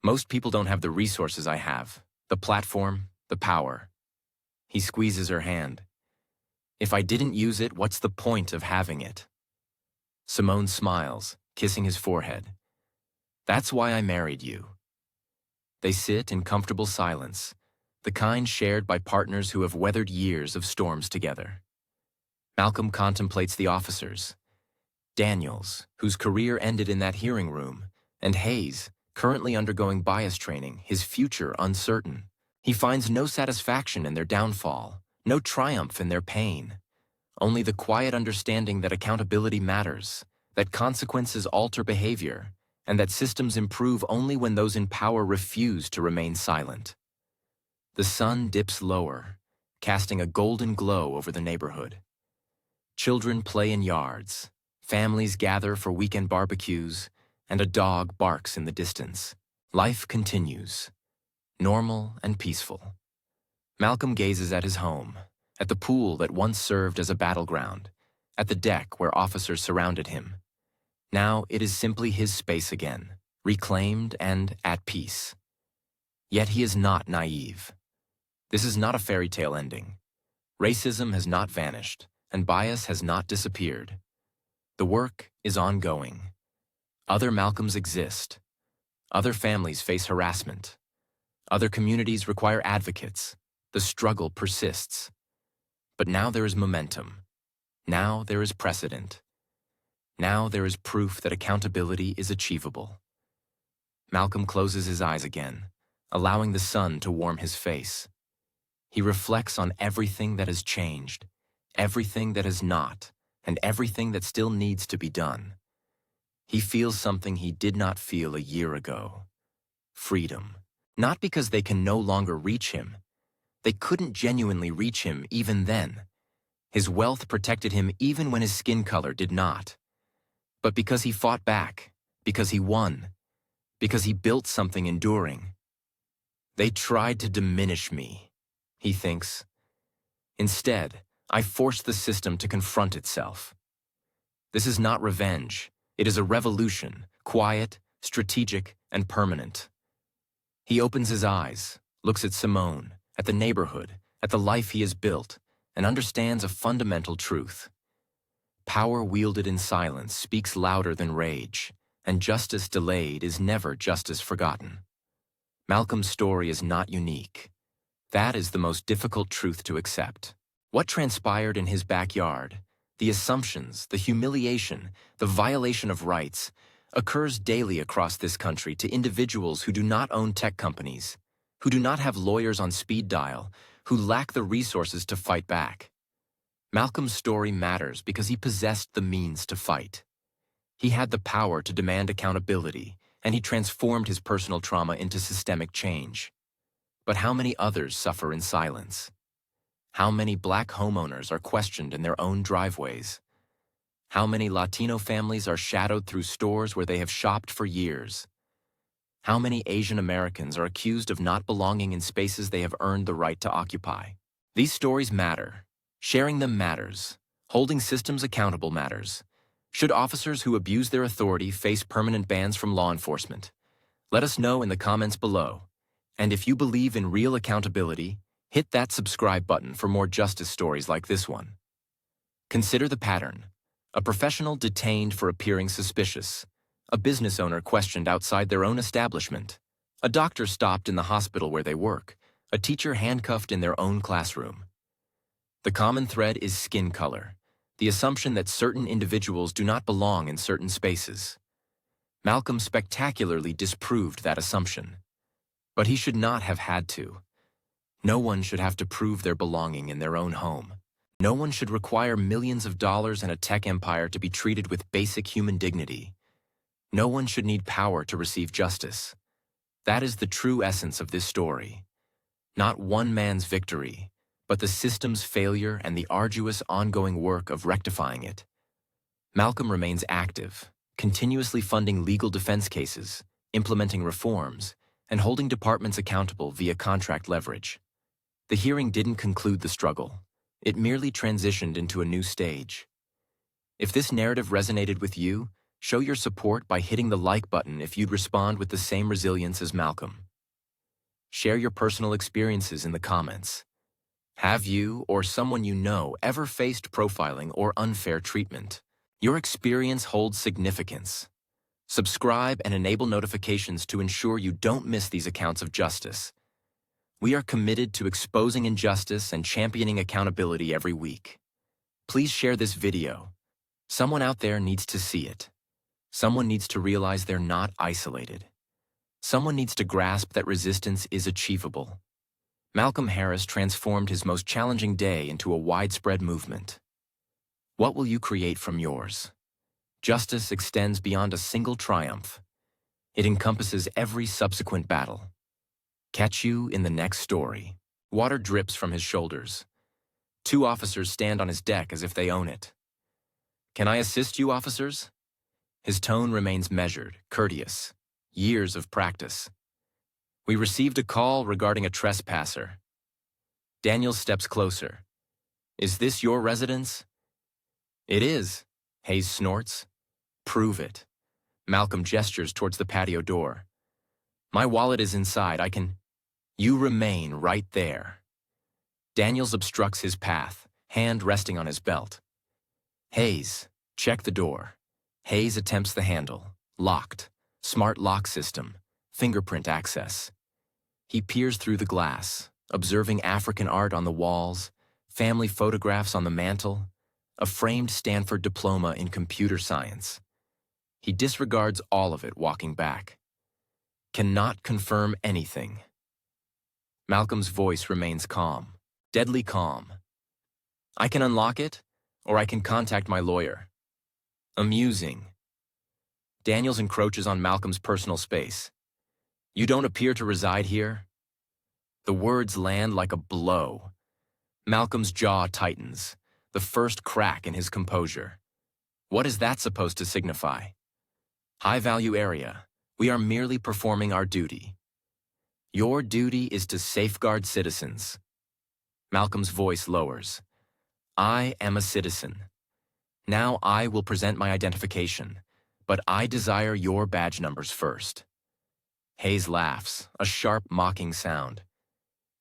"Most people don't have the resources I have, the platform, the power." He squeezes her hand. "If I didn't use it, what's the point of having it?" Simone smiles, kissing his forehead. "That's why I married you." They sit in comfortable silence, the kind shared by partners who have weathered years of storms together. Malcolm contemplates the officers. Daniels, whose career ended in that hearing room, and Hayes, currently undergoing bias training, his future uncertain. He finds no satisfaction in their downfall, no triumph in their pain. Only the quiet understanding that accountability matters, that consequences alter behavior, and that systems improve only when those in power refuse to remain silent. The sun dips lower, casting a golden glow over the neighborhood. Children play in yards, families gather for weekend barbecues, and a dog barks in the distance. Life continues, normal and peaceful. Malcolm gazes at his home, at the pool that once served as a battleground, at the deck where officers surrounded him. Now it is simply his space again, reclaimed and at peace. Yet he is not naive. This is not a fairy tale ending. Racism has not vanished, and bias has not disappeared. The work is ongoing. Other Malcolms exist. Other families face harassment. Other communities require advocates. The struggle persists. But now there is momentum. Now there is precedent. Now there is proof that accountability is achievable. Malcolm closes his eyes again, allowing the sun to warm his face. He reflects on everything that has changed, everything that has not, and everything that still needs to be done. He feels something he did not feel a year ago. Freedom. Not because they can no longer reach him. They couldn't genuinely reach him even then. His wealth protected him even when his skin color did not. But because he fought back, because he won, because he built something enduring. They tried to diminish me, he thinks. Instead, I forced the system to confront itself. This is not revenge. It is a revolution, quiet, strategic, and permanent. He opens his eyes, looks at Simone, at the neighborhood, at the life he has built, and understands a fundamental truth. Power wielded in silence speaks louder than rage, and justice delayed is never justice forgotten. Malcolm's story is not unique. That is the most difficult truth to accept. What transpired in his backyard, the assumptions, the humiliation, the violation of rights, occurs daily across this country to individuals who do not own tech companies, who do not have lawyers on speed dial, who lack the resources to fight back. Malcolm's story matters because he possessed the means to fight. He had the power to demand accountability, and he transformed his personal trauma into systemic change. But how many others suffer in silence? How many Black homeowners are questioned in their own driveways? How many Latino families are shadowed through stores where they have shopped for years? How many Asian Americans are accused of not belonging in spaces they have earned the right to occupy? These stories matter. Sharing them matters. Holding systems accountable matters. Should officers who abuse their authority face permanent bans from law enforcement? Let us know in the comments below. And if you believe in real accountability, hit that subscribe button for more justice stories like this one. Consider the pattern. A professional detained for appearing suspicious. A business owner questioned outside their own establishment. A doctor stopped in the hospital where they work. A teacher handcuffed in their own classroom. The common thread is skin color, the assumption that certain individuals do not belong in certain spaces. Malcolm spectacularly disproved that assumption. But he should not have had to. No one should have to prove their belonging in their own home. No one should require millions of dollars and a tech empire to be treated with basic human dignity. No one should need power to receive justice. That is the true essence of this story. Not one man's victory, but the system's failure and the arduous ongoing work of rectifying it. Malcolm remains active, continuously funding legal defense cases, implementing reforms, and holding departments accountable via contract leverage. The hearing didn't conclude the struggle. It merely transitioned into a new stage. If this narrative resonated with you, show your support by hitting the like button if you'd respond with the same resilience as Malcolm. Share your personal experiences in the comments. Have you or someone you know ever faced profiling or unfair treatment? Your experience holds significance. Subscribe and enable notifications to ensure you don't miss these accounts of justice. We are committed to exposing injustice and championing accountability every week. Please share this video. Someone out there needs to see it. Someone needs to realize they're not isolated. Someone needs to grasp that resistance is achievable. Malcolm Harris transformed his most challenging day into a widespread movement. What will you create from yours? Justice extends beyond a single triumph. It encompasses every subsequent battle. Catch you in the next story. Water drips from his shoulders. Two officers stand on his deck as if they own it. Can I assist you, officers? His tone remains measured, courteous. Years of practice. We received a call regarding a trespasser. Daniel steps closer. Is this your residence? It is, Hayes snorts. Prove it. Malcolm gestures towards the patio door. My wallet is inside, I can... You remain right there. Daniels obstructs his path, hand resting on his belt. Hayes, check the door. Hayes attempts the handle. Locked. Smart lock system. Fingerprint access. He peers through the glass, observing African art on the walls, family photographs on the mantel, a framed Stanford diploma in computer science. He disregards all of it walking back. Cannot confirm anything. Malcolm's voice remains calm, deadly calm. I can unlock it, or I can contact my lawyer. Amusing. Daniels encroaches on Malcolm's personal space. You don't appear to reside here? The words land like a blow. Malcolm's jaw tightens, the first crack in his composure. What is that supposed to signify? High-value area. We are merely performing our duty. Your duty is to safeguard citizens. Malcolm's voice lowers. I am a citizen. Now I will present my identification, but I desire your badge numbers first. Hayes laughs, a sharp, mocking sound.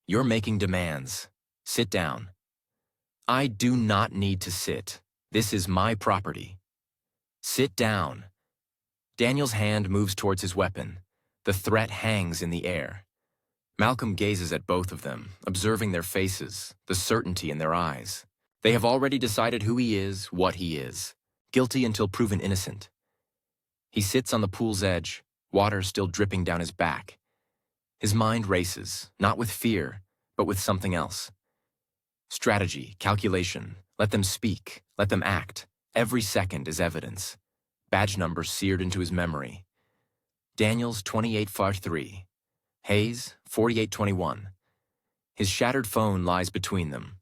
You're making demands. Sit down. I do not need to sit. This is my property. Sit down. Daniel's hand moves towards his weapon. The threat hangs in the air. Malcolm gazes at both of them, observing their faces, the certainty in their eyes. They have already decided who he is, what he is. Guilty until proven innocent. He sits on the pool's edge, water still dripping down his back. His mind races, not with fear, but with something else. Strategy, calculation, let them speak, let them act. Every second is evidence. Badge number seared into his memory. Daniels 2853. Hayes 4821. His shattered phone lies between them.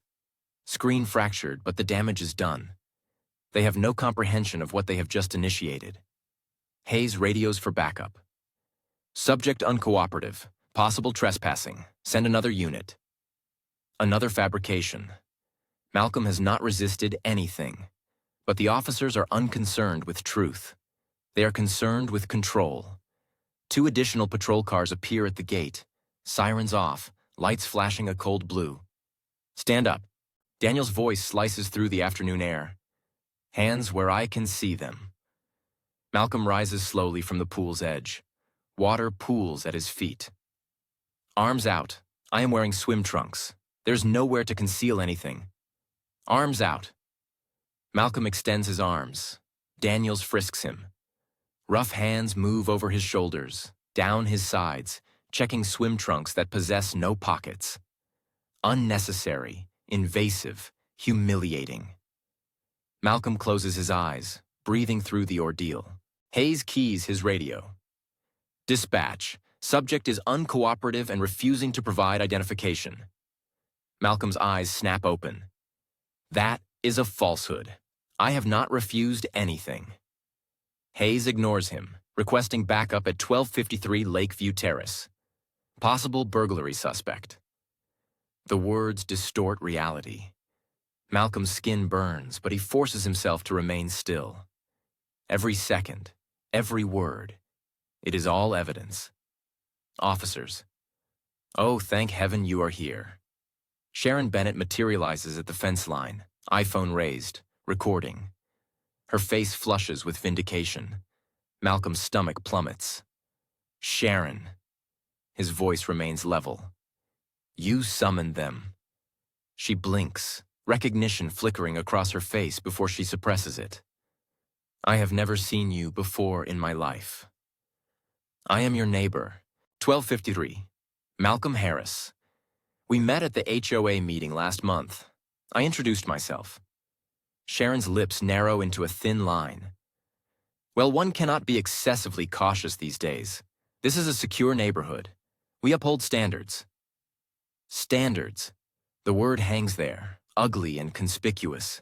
Screen fractured, but the damage is done. They have no comprehension of what they have just initiated. Hayes radios for backup. Subject uncooperative. Possible trespassing. Send another unit. Another fabrication. Malcolm has not resisted anything. But the officers are unconcerned with truth. They are concerned with control. 2 additional patrol cars appear at the gate. Sirens off, lights flashing a cold blue. Stand up. Daniel's voice slices through the afternoon air. Hands where I can see them. Malcolm rises slowly from the pool's edge. Water pools at his feet. Arms out. I am wearing swim trunks. There's nowhere to conceal anything. Arms out. Malcolm extends his arms. Daniels frisks him. Rough hands move over his shoulders, down his sides, checking swim trunks that possess no pockets. Unnecessary, invasive, Humiliating. Malcolm closes his eyes, breathing through the ordeal. Hayes keys his radio. Dispatch. Subject is uncooperative and refusing to provide identification. Malcolm's eyes snap open. That is a falsehood. I have not refused anything. Hayes ignores him, requesting backup at 1253 Lakeview Terrace. Possible burglary suspect. The words distort reality. Malcolm's skin burns, but he forces himself to remain still. Every second, every word. It is all evidence. Officers. Oh, thank heaven you are here. Sharon Bennett materializes at the fence line, iPhone raised, recording. Her face flushes with vindication. Malcolm's stomach plummets. Sharon. His voice remains level. You summoned them. She blinks, recognition flickering across her face before she suppresses it. I have never seen you before in my life. I am your neighbor, 1253, Malcolm Harris. We met at the HOA meeting last month. I introduced myself. Sharon's lips narrow into a thin line. Well, one cannot be excessively cautious these days. This is a secure neighborhood. We uphold standards. Standards. The word hangs there, ugly and conspicuous.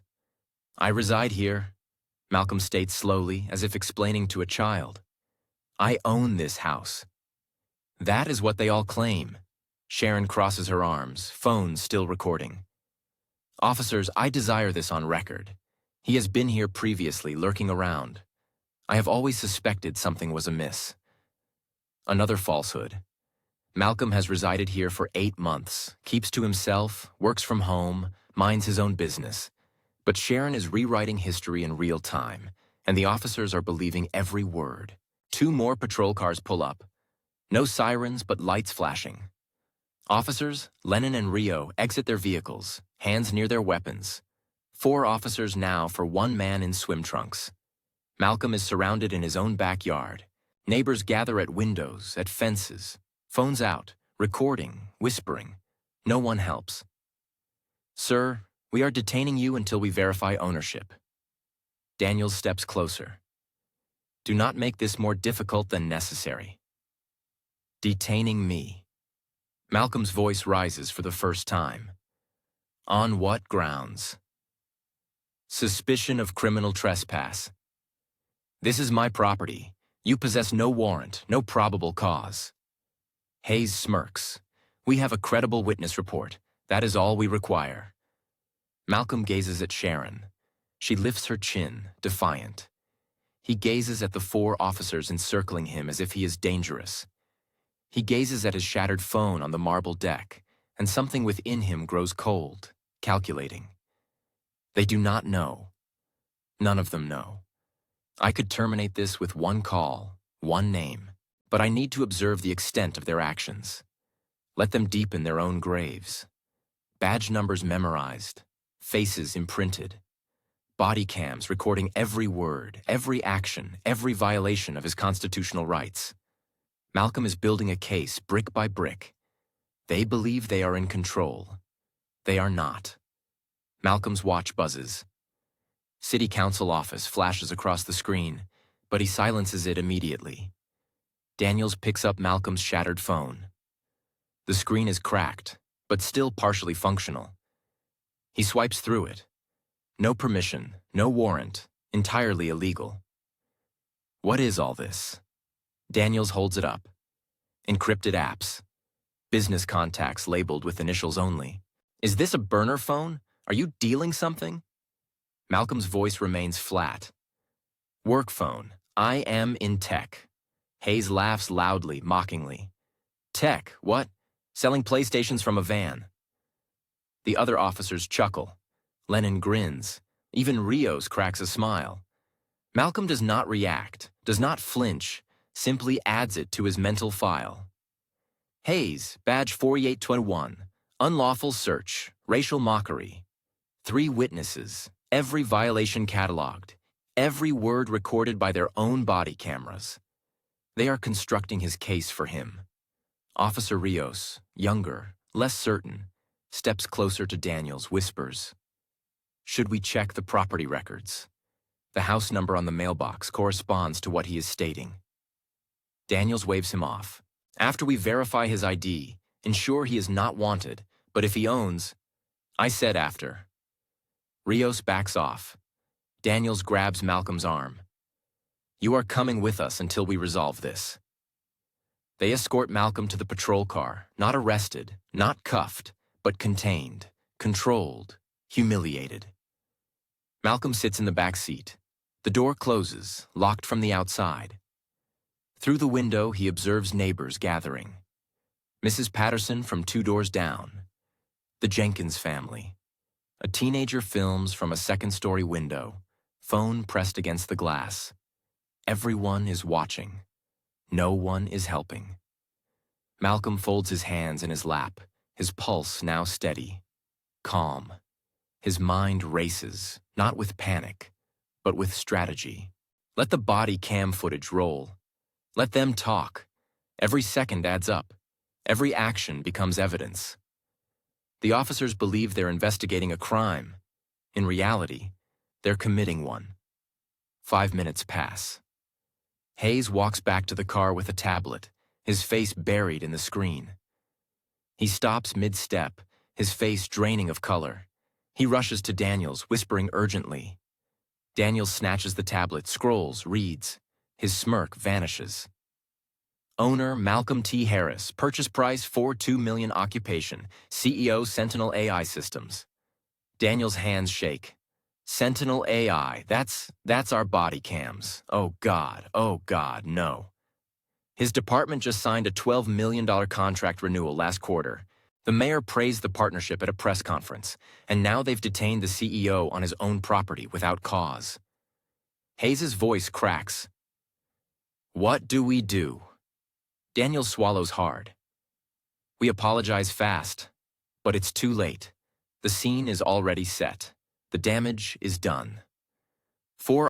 I reside here, Malcolm states slowly, as if explaining to a child. I own this house. That is what they all claim. Sharon crosses her arms, phone still recording. Officers, I desire this on record. He has been here previously, lurking around. I have always suspected something was amiss. Another falsehood. Malcolm has resided here for 8 months, keeps to himself, works from home, minds his own business. But Sharon is rewriting history in real time, and the officers are believing every word. 2 more patrol cars pull up. No sirens, but lights flashing. Officers, Lennon and Rio, exit their vehicles, hands near their weapons. 4 officers now for 1 man in swim trunks. Malcolm is surrounded in his own backyard. Neighbors gather at windows, at fences. Phones out, recording, whispering. No one helps. Sir, we are detaining you until we verify ownership. Daniels steps closer. Do not make this more difficult than necessary. Detaining me. Malcolm's voice rises for the first time. On what grounds? Suspicion of criminal trespass. This is my property. You possess no warrant, no probable cause. Hayes smirks. We have a credible witness report. That is all we require. Malcolm gazes at Sharon. She lifts her chin, defiant. He gazes at the 4 officers encircling him as if he is dangerous. He gazes at his shattered phone on the marble deck, and something within him grows cold, calculating. They do not know. None of them know. I could terminate this with 1 call, 1 name, but I need to observe the extent of their actions. Let them deepen their own graves. Badge numbers memorized, faces imprinted. Body cams recording every word, every action, every violation of his constitutional rights. Malcolm is building a case brick by brick. They believe they are in control. They are not. Malcolm's watch buzzes. City Council office flashes across the screen, but he silences it immediately. Daniels picks up Malcolm's shattered phone. The screen is cracked, but still partially functional. He swipes through it. No permission, no warrant, entirely illegal. What is all this? Daniels holds it up. Encrypted apps. Business contacts labeled with initials only. Is this a burner phone? Are you dealing something? Malcolm's voice remains flat. Work phone. I am in tech. Hayes laughs loudly, mockingly. Tech, what? Selling PlayStations from a van. The other officers chuckle. Lennon grins. Even Rios cracks a smile. Malcolm does not react, does not flinch, simply adds it to his mental file. Hayes, badge 4821, unlawful search, racial mockery. 3 witnesses, every violation cataloged, every word recorded by their own body cameras. They are constructing his case for him. Officer Rios, younger, less certain, steps closer to Daniels, whispers, Should we check the property records? The house number on the mailbox corresponds to what he is stating. Daniels waves him off. After we verify his ID, ensure he is not wanted, but if he owns, I said after. Rios backs off. Daniels grabs Malcolm's arm. You are coming with us until we resolve this. They escort Malcolm to the patrol car, not arrested, not cuffed, but contained, controlled, humiliated. Malcolm sits in the back seat. The door closes, locked from the outside. Through the window, he observes neighbors gathering. Mrs. Patterson from 2 doors down. The Jenkins family. A teenager films from a second-story window, phone pressed against the glass. Everyone is watching. No one is helping. Malcolm folds his hands in his lap, his pulse now steady, calm. His mind races, not with panic, but with strategy. Let the body cam footage roll. Let them talk. Every second adds up. Every action becomes evidence. The officers believe they're investigating a crime. In reality, they're committing one. 5 minutes pass. Hayes walks back to the car with a tablet, his face buried in the screen. He stops mid-step, his face draining of color. He rushes to Daniels, whispering urgently. Daniels snatches the tablet, scrolls, reads. His smirk vanishes. Owner Malcolm T. Harris, purchase price $4.2 million, occupation, CEO Sentinel AI Systems. Daniels' hands shake. Sentinel AI, that's our body cams. Oh God, no. His department just signed a $12 million contract renewal last quarter. The mayor praised the partnership at a press conference, and now they've detained the CEO on his own property without cause. Hayes' voice cracks. What do we do? Daniel swallows hard. We apologize fast, but it's too late. The scene is already set. The damage is done. 4